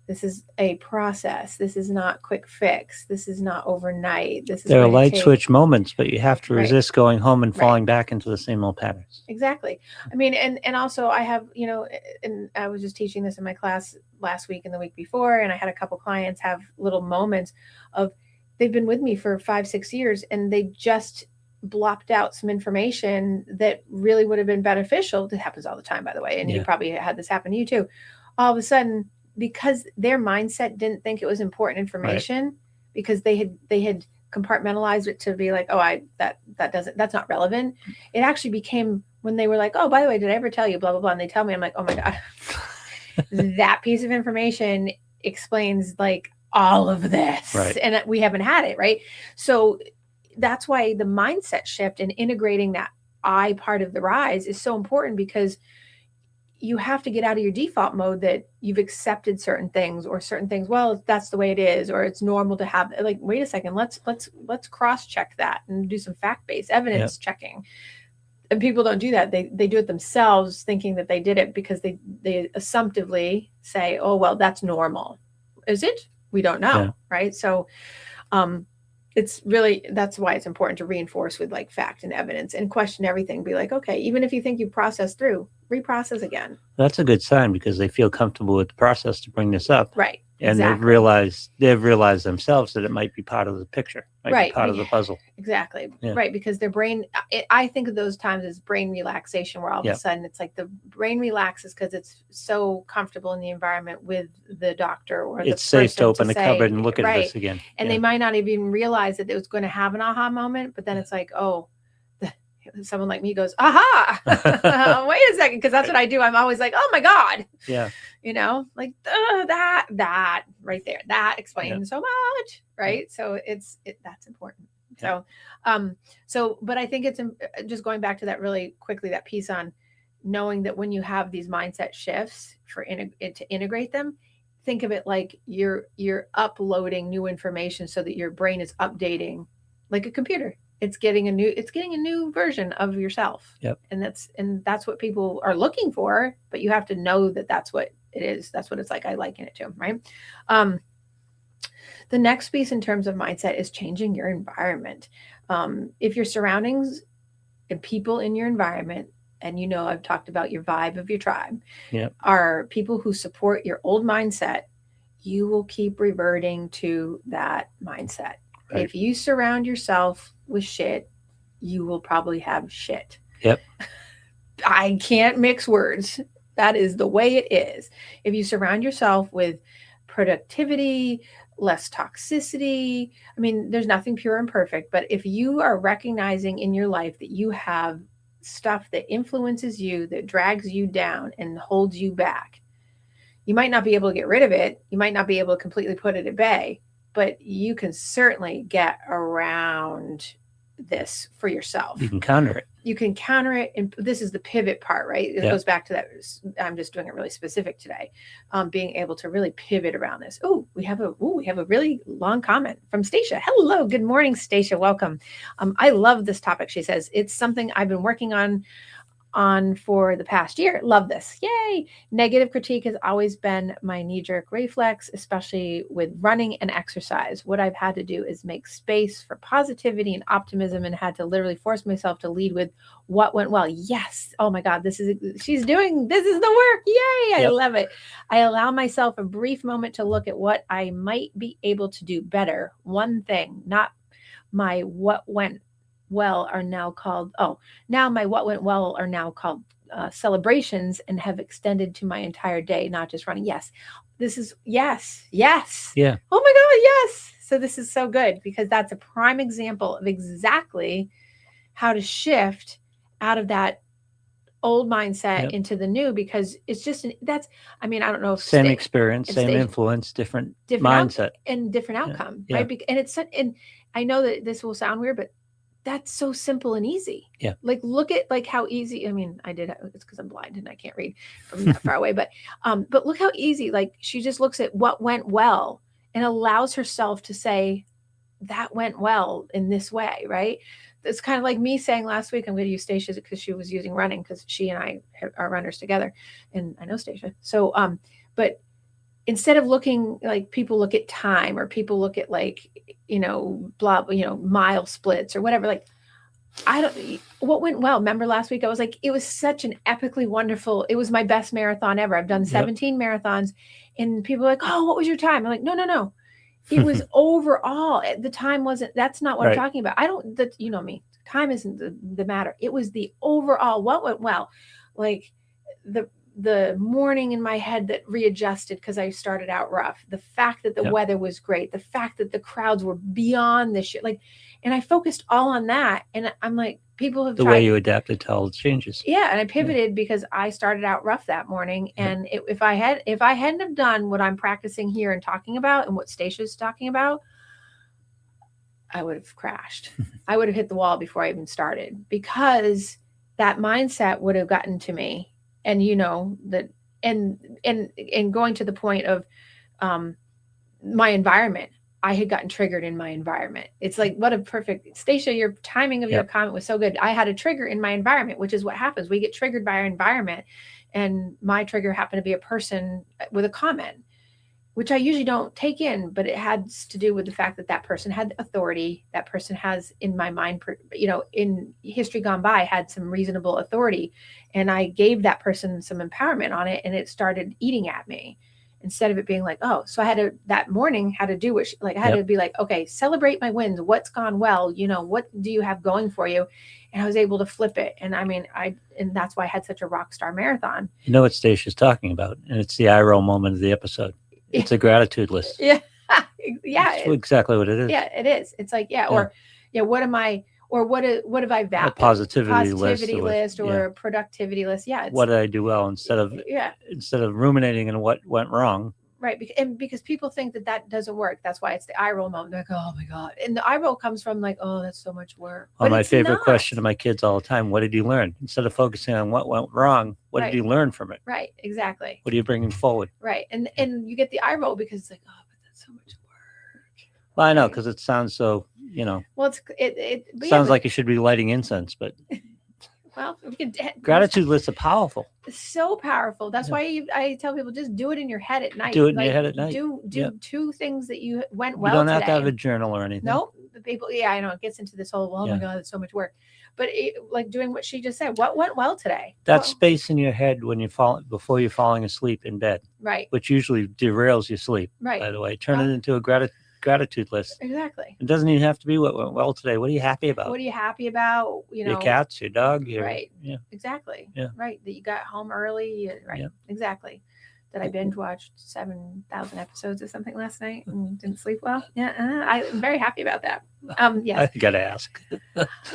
this is a process. This is not quick fix. This is not overnight. There are light switch moments, but you have to resist going home and falling back into the same old patterns. Exactly. I mean, and also I have, and I was just teaching this in my class last week and the week before, and I had a couple clients have little moments of, they've been with me for 5-6 years, and they just blocked out some information that really would have been beneficial. It happens all the time, by the way. And you probably had this happen to you too. All of a sudden, because their mindset didn't think it was important information, because they had compartmentalized it to be like, oh, that's not relevant. It actually became, when they were like, oh, by the way, did I ever tell you blah, blah, blah. And they tell me, I'm like, oh my God, that piece of information explains like all of this. Right. And we haven't had it. Right. So that's why the mindset shift and integrating that I part of the rise is so important, because you have to get out of your default mode that you've accepted certain things, well, that's the way it is, or it's normal to have, like, wait a second, let's cross check that and do some fact-based evidence checking. And people don't do that. They do it themselves, thinking that they did it because they assumptively say, oh, well, that's normal. Is it? We don't know. Right. So it's really, that's why it's important to reinforce with like fact and evidence and question everything. Be like, okay, even if you think you processed through, reprocess again. That's a good sign, because they feel comfortable with the process to bring this up. Right. And they've realized themselves that it might be part of the picture, might be part of the puzzle. Exactly. Yeah. Right. Because their brain, I think of those times as brain relaxation, where all of a sudden it's like the brain relaxes because it's so comfortable in the environment with the doctor, or it's safe to open the cupboard and look at this again. And they might not even realize that it was going to have an aha moment, but then it's like, oh, someone like me goes, aha, wait a second. Cause that's what I do. I'm always like, oh my God. Yeah. Like that right there, that explains so much. Right. So that's important. Yeah. But I think it's just going back to that really quickly, that piece on knowing that when you have these mindset shifts to integrate them, think of it like you're uploading new information so that your brain is updating like a computer. It's getting a new version of yourself. Yep. And that's what people are looking for, but you have to know that that's what it is. That's what it's like. I liken it to, right? The next piece in terms of mindset is changing your environment. If your surroundings and people in your environment, and I've talked about your vibe of your tribe, are people who support your old mindset, you will keep reverting to that mindset. Right. If you surround yourself with shit, you will probably have shit. Yep. I can't mix words. That is the way it is. If you surround yourself with productivity, less toxicity, I mean, there's nothing pure and perfect, but if you are recognizing in your life that you have stuff that influences you, that drags you down and holds you back, you might not be able to get rid of it. You might not be able to completely put it at bay, but you can certainly get around this for yourself. You can counter it. You can counter it. And this is the pivot part, right? It goes back to that. I'm just doing it really specific today. Being able to really pivot around this. We have a really long comment from Stacia. Hello. Good morning, Stacia. Welcome. I love this topic. She says, it's something I've been working on for the past year. Love this. Yay. Negative critique has always been my knee-jerk reflex, especially with running and exercise. What I've had to do is make space for positivity and optimism, and had to literally force myself to lead with what went well. Yes. Oh my God. This is the work. Yay. I love it. I allow myself a brief moment to look at what I might be able to do better. One thing, not my what went well are now called celebrations, and have extended to my entire day, not just running. Yes. Yeah. Oh my God. Yes. So this is so good, because that's a prime example of exactly how to shift out of that old mindset into the new, because it's just I don't know if same experience, same influence, different mindset and different outcome. Right. And I know that this will sound weird, but that's so simple and easy. Yeah. Like, look at like how easy, it's because I'm blind and I can't read from that far away, but look how easy, like she just looks at what went well and allows herself to say that went well in this way. Right. It's kind of like me saying last week, I'm going to use Stacia because she was using running, because she and I are runners together, and I know Stacia. So, but instead of looking like people look at time, or people look at like, mile splits or whatever, like what went well. Remember last week, I was like, it was such an epically wonderful, it was my best marathon ever. I've done 17 marathons, and people are like, oh, what was your time? I'm like, no. It was overall, the time wasn't, that's not what I'm talking about. You know me, time isn't the matter. It was the overall, what went well. Like the morning in my head that readjusted because I started out rough, the fact that the weather was great, the fact that the crowds were beyond this shit, like, and I focused all on that. And I'm like, people have the way you adapted to all the changes. Yeah. And I pivoted because I started out rough that morning. And if I hadn't have done what I'm practicing here and talking about, and what Stacia's talking about, I would have crashed. I would have hit the wall before I even started, because that mindset would have gotten to me. And that, and going to the point of my environment, I had gotten triggered in my environment. It's like, what a perfect, Stacia, your timing of your comment was so good. I had a trigger in my environment, which is what happens. We get triggered by our environment. And my trigger happened to be a person with a comment, which I usually don't take in, but it has to do with the fact that that person had authority. That person has, in my mind, in history gone by, had some reasonable authority. And I gave that person some empowerment on it, and it started eating at me, instead of it being like, oh, so I had to, that morning, had to do I had to be like, okay, celebrate my wins. What's gone well? What do you have going for you? And I was able to flip it. And and that's why I had such a rock star marathon. You know what Stacia's talking about, and it's the eye roll moment of the episode. It's a gratitude list. Yeah. That's exactly what it is. Yeah, it is. It's like, or what am I or what have I valued? A positivity list or a productivity list. Yeah. What did I do well instead of ruminating on what went wrong? Right. And because people think that doesn't work. That's why it's the eye roll moment. They're like, oh my God. And the eye roll comes from like, oh, that's so much work. Well, my favorite question to my kids all the time, what did you learn? Instead of focusing on what went wrong, what did you learn from it? Right. Exactly. What are you bringing forward? Right. And you get the eye roll because it's like, oh, but that's so much work. Well, I know, because it sounds so, Well, it sounds like you should be lighting incense, but well, we can. Gratitude lists are powerful. So powerful. That's why I tell people just do it in your head at night. Do it in your head at night. Do 2 things that you went well. You don't have to have a journal or anything. Nope. People, I know it gets into this whole. Oh my God, it's so much work. But like doing what she just said. What went well today? That space in your head when before you're falling asleep in bed. Right. Which usually derails your sleep. Right. By the way, turn it into a gratitude list. Exactly. It doesn't even have to be what went well today. What are you happy about? What are you happy about? Your cats, your dog, right. Yeah. Exactly. Yeah. Right. That you got home early. Right. Yeah. Exactly. That I binge watched 7,000 episodes or something last night and didn't sleep well. Yeah. I'm very happy about that. Yes. I gotta ask.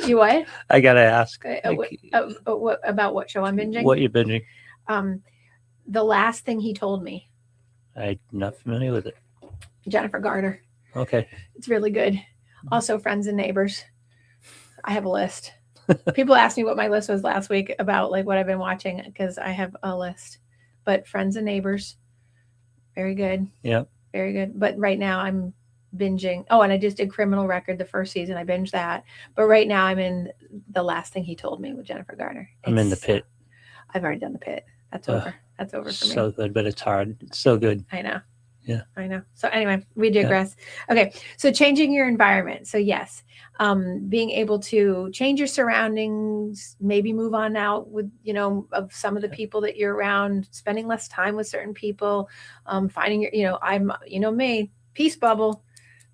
You what? I gotta ask. What about what show I'm binging? What you binging? The Last Thing He Told Me. I'm not familiar with it. Jennifer Garner. Okay. It's really good. Also, Friends and Neighbors. I have a list. People asked me what my list was last week about like what I've been watching because I have a list. But Friends and Neighbors, very good. Yeah. Very good. But right now I'm binging. Oh, and I just did Criminal Record the first season. I binged that. But right now I'm in The Last Thing He Told Me with Jennifer Garner. I'm in The Pit. I've already done The Pit. That's over. That's over for me. So good, but it's hard. It's so good. I know. Yeah. I know. So anyway, we digress. Yeah. Okay. So changing your environment. So yes, being able to change your surroundings, maybe move on out with, of some of the people that you're around, spending less time with certain people, finding your, I'm, me, peace bubble,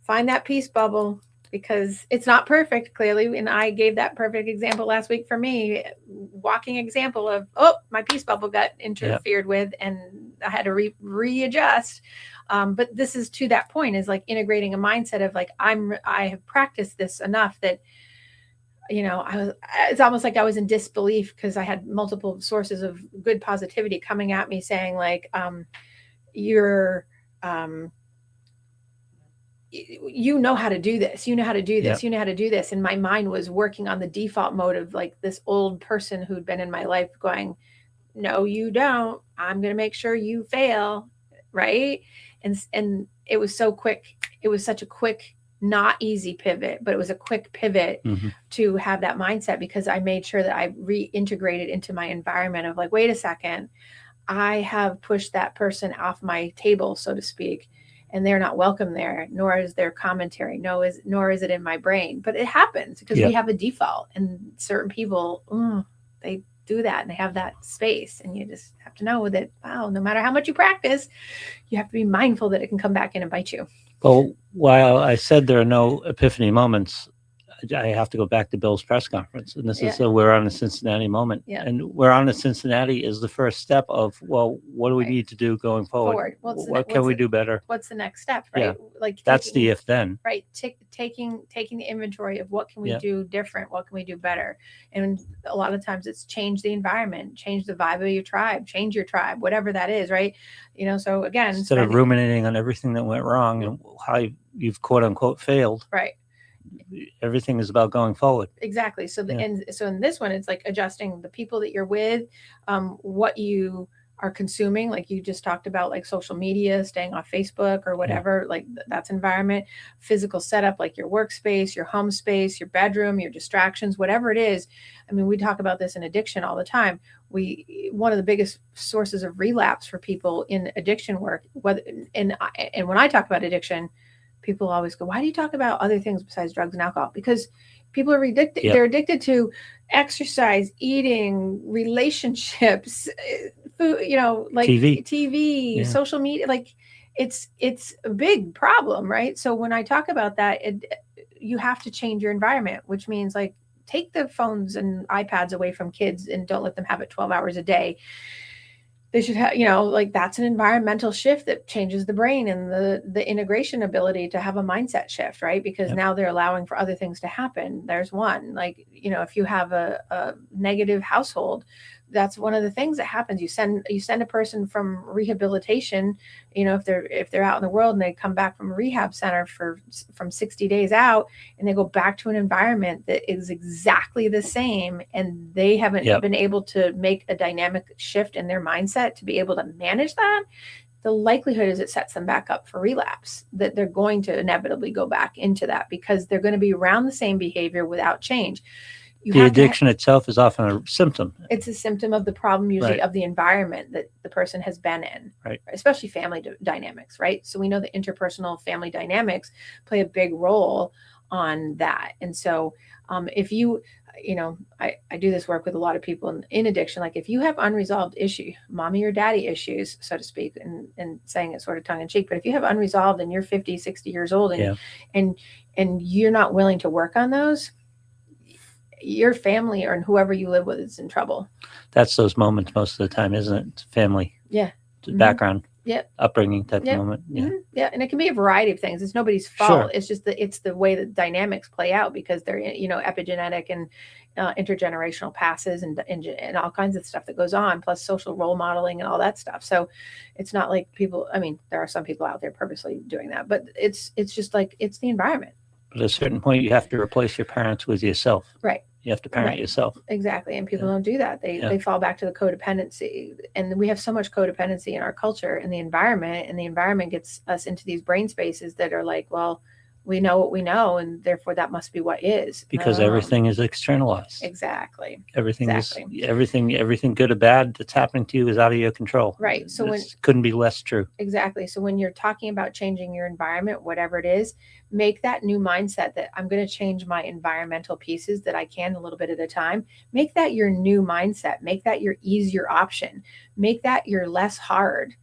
find that peace bubble because it's not perfect clearly. And I gave that perfect example last week for me, walking example of, my peace bubble got interfered with and I had to readjust. But this is to that point is like integrating a mindset of like, I have practiced this enough that, it's almost like I was in disbelief because I had multiple sources of good positivity coming at me saying like, you're, you know how to do this. You know how to do this. Yep. You know how to do this. And my mind was working on the default mode of like this old person who'd been in my life going, no, you don't. I'm going to make sure you fail. Right. And it was so quick. It was such a quick, not easy pivot, but it was a quick pivot to have that mindset because I made sure that I reintegrated into my environment of like, wait a second, I have pushed that person off my table, so to speak. And they're not welcome there, nor is their commentary, nor is it in my brain. But it happens because we have a default, and certain people, they do that and they have that space, and you just have to know that, wow, no matter how much you practice, you have to be mindful that it can come back in and bite you. Well, while I said there are no epiphany moments, I have to go back to Bill's press conference, and this is we're on a Cincinnati moment, and we're on a Cincinnati is the first step of, well, what do we need to do going forward? What can we do better? What's the next step, right? Yeah. Like that's the if then, right? Taking the inventory of what can we do different, what can we do better, and a lot of times it's change the environment, change the vibe of your tribe, change your tribe, whatever that is, right? So again, instead of ruminating on everything that went wrong and how you've quote unquote failed, right? Everything is about going forward. Exactly. So so in this one, it's like adjusting the people that you're with, what you are consuming, like you just talked about, like social media, staying off Facebook or whatever, like that's environment, physical setup, like your workspace, your home space, your bedroom, your distractions, whatever it is. I mean, we talk about this in addiction all the time. One of the biggest sources of relapse for people in addiction work, and when I talk about addiction, people always go, why do you talk about other things besides drugs and alcohol? Because people are addicted. Yep. They're addicted to exercise, eating, relationships, food, like TV, social media. Like it's a big problem, right? So when I talk about that, you have to change your environment, which means like take the phones and iPads away from kids and don't let them have it 12 hours a day. they should have, like that's an environmental shift that changes the brain and the integration ability to have a mindset shift, right? Because now they're allowing for other things to happen. There's one, like, if you have a negative household, that's one of the things that happens. You send a person from rehabilitation, if they're out in the world and they come back from a rehab center from 60 days out, and they go back to an environment that is exactly the same, and they haven't been able to make a dynamic shift in their mindset to be able to manage that, the likelihood is it sets them back up for relapse, that they're going to inevitably go back into that because they're going to be around the same behavior without change. The addiction itself is often a symptom. It's a symptom of the problem, usually of the environment that the person has been in, right? Especially family dynamics, right? So we know the interpersonal family dynamics play a big role on that. And so if you, I do this work with a lot of people in addiction. Like if you have unresolved issue, mommy or daddy issues, so to speak, and saying it sort of tongue in cheek, but if you have unresolved and you're 50, 60 years old and you're not willing to work on those, your family or whoever you live with is in trouble. That's those moments most of the time, isn't it? It's family. Yeah. Background. Yep. Upbringing type moment. Yeah. Yeah. And it can be a variety of things. It's nobody's fault. Sure. It's just it's the way the dynamics play out because they're, epigenetic and intergenerational passes and all kinds of stuff that goes on, plus social role modeling and all that stuff. So it's not like people, there are some people out there purposely doing that, but it's just like, it's the environment. But at a certain point, you have to replace your parents with yourself. Right. You have to parent yourself. Exactly. And people don't do that. They fall back to the codependency. And we have so much codependency in our culture and the environment gets us into these brain spaces that are like, well, we know what we know, and therefore that must be what is. Because everything is externalized. Exactly. Everything good or bad that's happening to you is out of your control. Right. So couldn't be less true. Exactly. So when you're talking about changing your environment, whatever it is, make that new mindset that I'm going to change my environmental pieces that I can a little bit at a time. Make that your new mindset. Make that your easier option. Make that your less hard.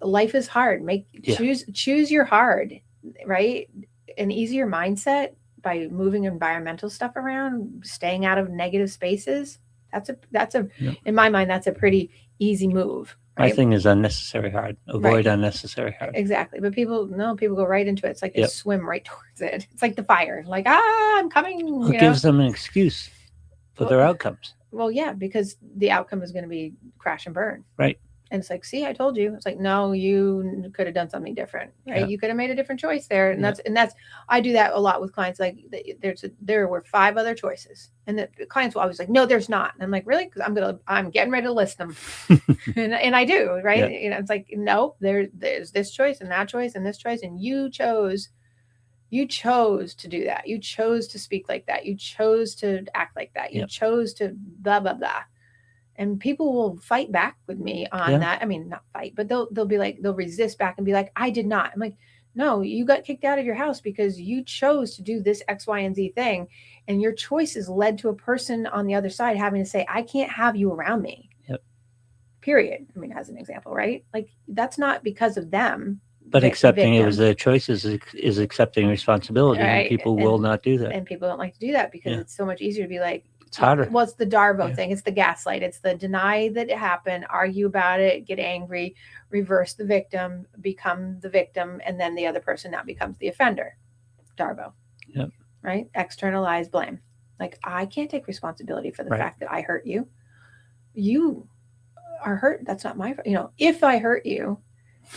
Life is hard. Choose your hard, right? An easier mindset by moving environmental stuff around, staying out of negative spaces. In my mind, that's a pretty easy move. Right? My thing is unnecessary hard. Avoid unnecessary hard. Exactly. But people go right into it. It's like they swim right towards it. It's like the fire. Like, I'm coming. It gives them an excuse for their outcomes. Well, yeah, because the outcome is going to be crash and burn. Right. And it's like, see, I told you. It's like, no, you could have done something different, right? You could have made a different choice there. And that's, I do that a lot with clients. Like there were 5 other choices. And the clients will always like, no, there's not. And I'm like, really? Because I'm getting ready to list them. and I do, right? Yeah. It's like, no, there's this choice and that choice and this choice. And you chose to do that. You chose to speak like that. You chose to act like that. You chose to blah, blah, blah. And people will fight back with me on that. I mean, not fight, but they'll be like, they'll resist back and be like, I did not. I'm like, no, you got kicked out of your house because you chose to do this X, Y, and Z thing. And your choices led to a person on the other side having to say, I can't have you around me. Yep. Period. I mean, as an example, right? Like that's not because of them. But accepting it was their choices is accepting responsibility. Right. And people will not do that. And people don't like to do that because it's so much easier to be like, it's harder. Well, it's the Darvo thing. It's the gaslight. It's the deny that it happened, argue about it, get angry, reverse the victim, become the victim, and then the other person now becomes the offender. Darvo. Yep. Right? Externalize blame. Like, I can't take responsibility for the fact that I hurt you. You are hurt. That's not my fault. If I hurt you,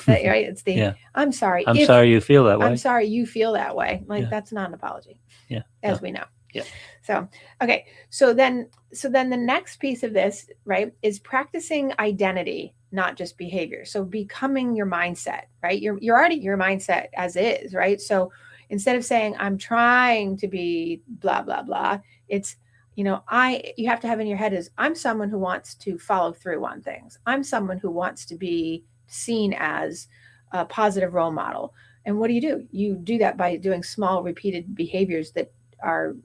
right? It's the I'm sorry. I'm sorry you feel that way. I'm sorry you feel that way. Like that's not an apology. Yeah. As we know. Yeah. So, okay. So then the next piece of this, right, is practicing identity, not just behavior. So becoming your mindset, right? You're already your mindset as is, right? So instead of saying, I'm trying to be blah, blah, blah, it's, you have to have in your head is, I'm someone who wants to follow through on things. I'm someone who wants to be seen as a positive role model. And what do? You do that by doing small repeated behaviors that are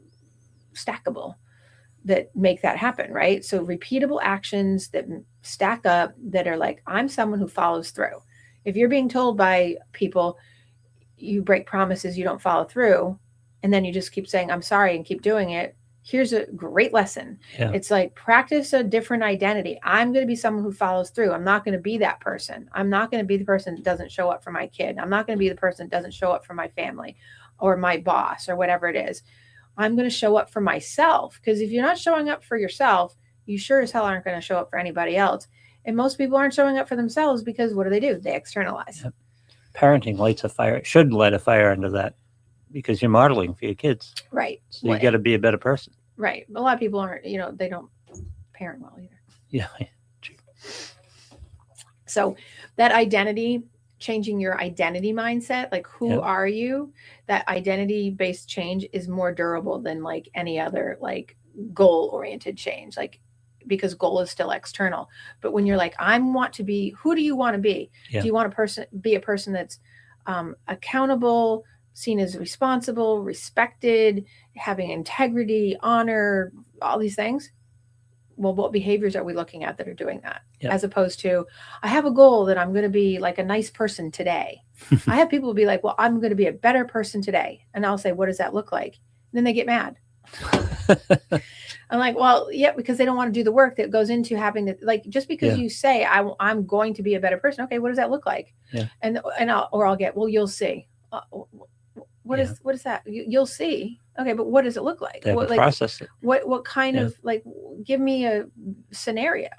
stackable, that make that happen, right? So repeatable actions that stack up, that are like, I'm someone who follows through. If you're being told by people, you break promises, you don't follow through, and then you just keep saying, I'm sorry, and keep doing it, here's a great lesson. Yeah. It's like practice a different identity. I'm going to be someone who follows through. I'm not going to be that person. I'm not going to be the person that doesn't show up for my kid. I'm not going to be the person that doesn't show up for my family or my boss or whatever it is. I'm going to show up for myself, because if you're not showing up for yourself, you sure as hell aren't going to show up for anybody else. And most people aren't showing up for themselves because what do? They externalize. Yep. Parenting lights a fire. It should light a fire under that, because you're modeling for your kids. Right. So you got to be a better person. Right. A lot of people aren't, they don't parent well either. Yeah. So that identity, changing your identity mindset, like who are you? That identity-based change is more durable than like any other like goal-oriented change. Like, because goal is still external. But when you're like, want to be, who do you want to be? Yeah. Do you want be a person that's accountable, seen as responsible, respected, having integrity, honor, all these things? Well, what behaviors are we looking at that are doing that? Yep. As opposed to, I have a goal that I'm going to be like a nice person today. I have people be like, well, I'm going to be a better person today. And I'll say, what does that look like? And then they get mad. I'm like, well, yeah, because they don't want to do the work that goes into having to, like, just because you say I'm going to be a better person. Okay, what does that look like? Yeah. And I'll get, well, you'll see. What is that? You'll see. Okay, but what does it look like? What, like, process it. What kind of, like, give me a scenario.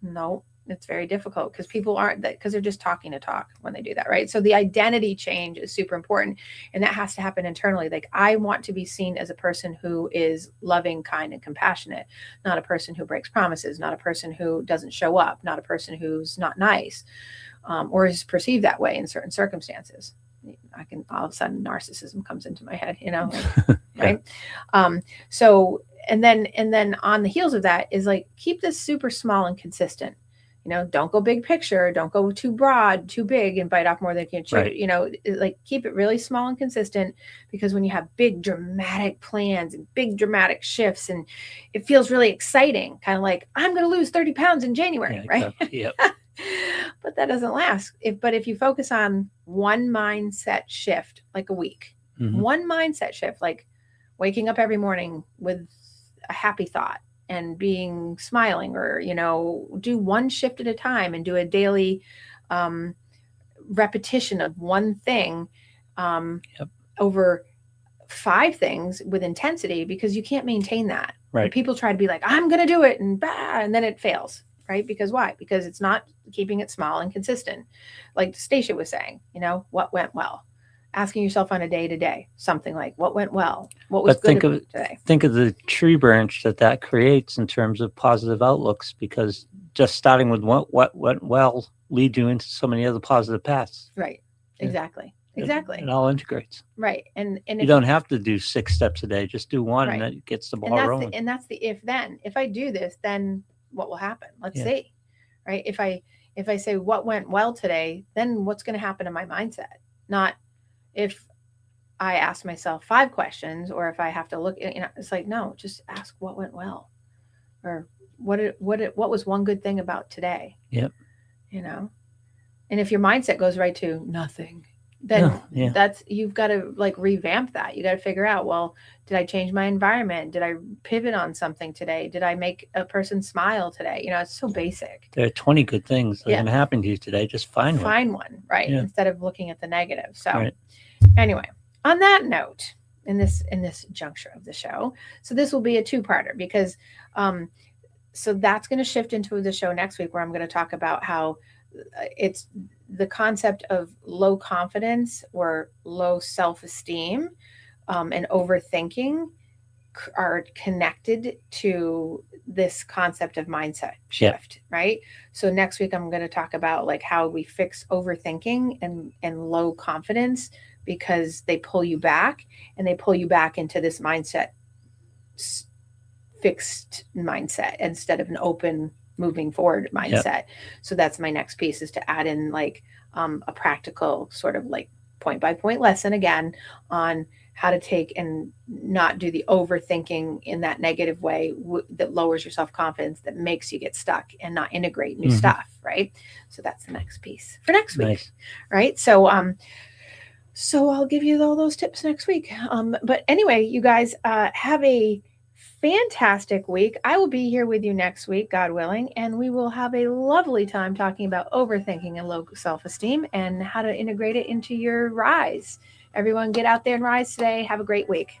No, it's very difficult because people aren't that, because they're just talking to talk when they do that, right? So the identity change is super important, and that has to happen internally. Like, I want to be seen as a person who is loving, kind, and compassionate, not a person who breaks promises, not a person who doesn't show up, not a person who's not nice, or is perceived that way in certain circumstances. All of a sudden narcissism comes into my head, like, right? So, and then on the heels of that is like, keep this super small and consistent. Don't go big picture, don't go too broad, too big and bite off more than you can chew. Right. Like, keep it really small and consistent, because when you have big dramatic plans and big dramatic shifts, and it feels really exciting, kind of like, I'm going to lose 30 pounds in January, right? Exactly. Yep. But that doesn't last. If you focus on one mindset shift, like a week, one mindset shift, like waking up every morning with a happy thought and being smiling, or, do one shift at a time and do a daily repetition of one thing over 5 things with intensity, because you can't maintain that. Right. And people try to be like, I'm going to do it, and then it fails. Right? Because why? Because it's not keeping it small and consistent. Like Stacia was saying, what went well? Asking yourself on a day-to-day, something like, what went well? What was good today? Think of the tree branch that creates in terms of positive outlooks, because just starting with what went well leads you into so many other positive paths. Right. Exactly. Exactly. It all integrates. Right. And you don't have to do 6 steps a day. Just do one, and that gets the ball rolling. And that's the if-then. If I do this, then what will happen? Let's see. Right. If I say what went well today, then what's going to happen in my mindset? Not if I ask myself 5 questions, or if I have to look, it's like, no, just ask what went well, or what was one good thing about today? Yep. And if your mindset goes right to nothing, then that's, you've got to like revamp that. You got to figure out, well, did I change my environment? Did I pivot on something today? Did I make a person smile today? It's so basic. There are 20 good things that can happen to you today. Just find one. Right. Yeah. Instead of looking at the negative. So anyway, on that note, in this juncture of the show, so this will be a 2-parter, because so that's going to shift into the show next week, where I'm going to talk about how it's the concept of low confidence or low self-esteem and overthinking are connected to this concept of mindset shift, right? So next week, I'm going to talk about like how we fix overthinking and low confidence, because they pull you back, and they pull you back into this mindset, fixed mindset, instead of an open, moving forward mindset. So that's my next piece, is to add in like a practical sort of like point by point lesson again on how to take and not do the overthinking in that negative way that lowers your self-confidence, that makes you get stuck and not integrate new stuff. Right. So that's the next piece for next week. Nice. Right. So, so I'll give you all those tips next week. But anyway, you guys have a fantastic week. I will be here with you next week, God willing, and we will have a lovely time talking about overthinking and low self-esteem and how to integrate it into your rise. Everyone get out there and rise today. Have a great week.